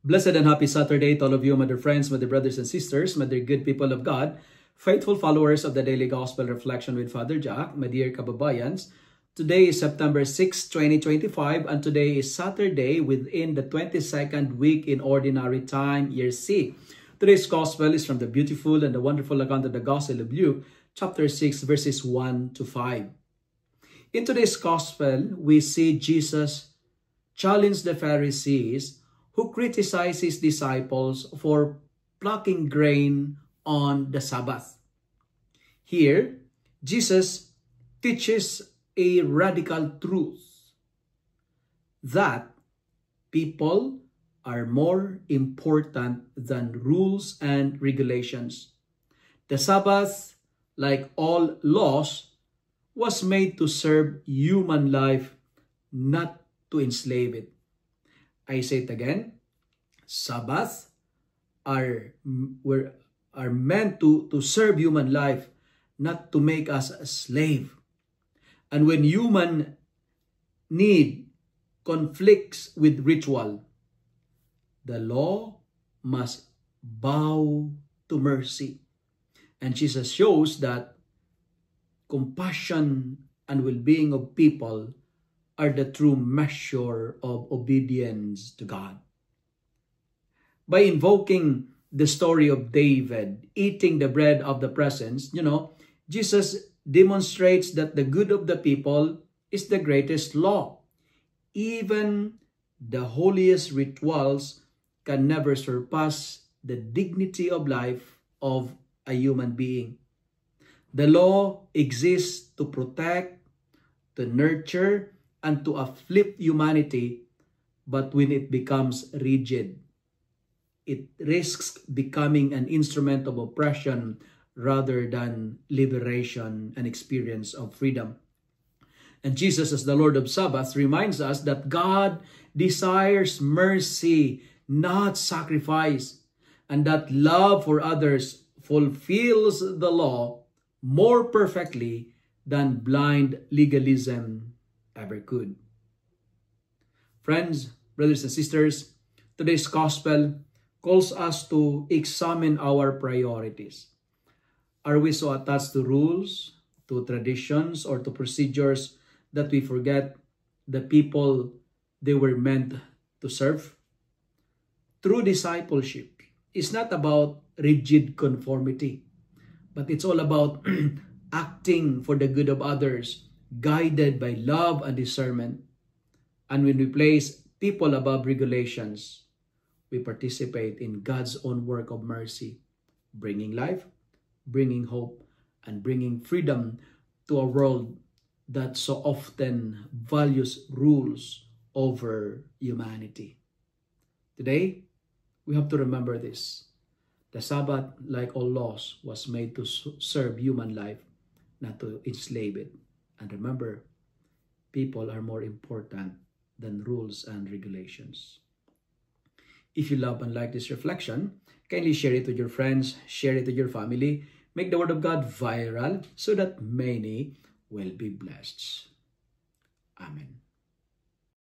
Blessed and happy Saturday to all of you, my dear friends, my dear brothers and sisters, my dear good people of God, faithful followers of the Daily Gospel Reflection with Father Jack, my dear kababayans. Today is September 6, 2025, and today is Saturday within the 22nd week in Ordinary Time, Year C. Today's Gospel is from the beautiful and the wonderful account of the Gospel of Luke, chapter 6, verses 1 to 5. In today's Gospel, we see Jesus challenge the Pharisees who criticize his disciples for plucking grain on the Sabbath. Here, Jesus teaches a radical truth that people are more important than rules and regulations. The Sabbath, like all laws, was made to serve human life, not to enslave it. I say it again, Sabbath are meant to serve human life, not to make us a slave. And when human need conflicts with ritual, the law must bow to mercy. And Jesus shows that compassion and well-being of people are the true measure of obedience to God. By invoking the story of David eating the bread of the presence, Jesus demonstrates that the good of the people is the greatest law. Even the holiest rituals can never surpass the dignity of life of a human being. The law exists to protect, to nurture, and to uplift humanity, but when it becomes rigid, it risks becoming an instrument of oppression rather than liberation and experience of freedom. And Jesus, as the Lord of Sabbath, reminds us that God desires mercy, not sacrifice, and that love for others fulfills the law more perfectly than blind legalism ever could. Friends, brothers and sisters, today's gospel calls us to examine our priorities. Are we so attached to rules, to traditions, or to procedures that we forget the people they were meant to serve? True discipleship is not about rigid conformity, but it's all about acting for the good of others, guided by love and discernment. And when we place people above regulations, we participate in God's own work of mercy, bringing life, bringing hope, and bringing freedom to a world that so often values rules over humanity. Today, we have to remember this. The Sabbath, like all laws, was made to serve human life, not to enslave it. And remember, people are more important than rules and regulations. If you love and like this reflection, kindly share it with your friends, share it with your family, make the Word of God viral so that many will be blessed. Amen.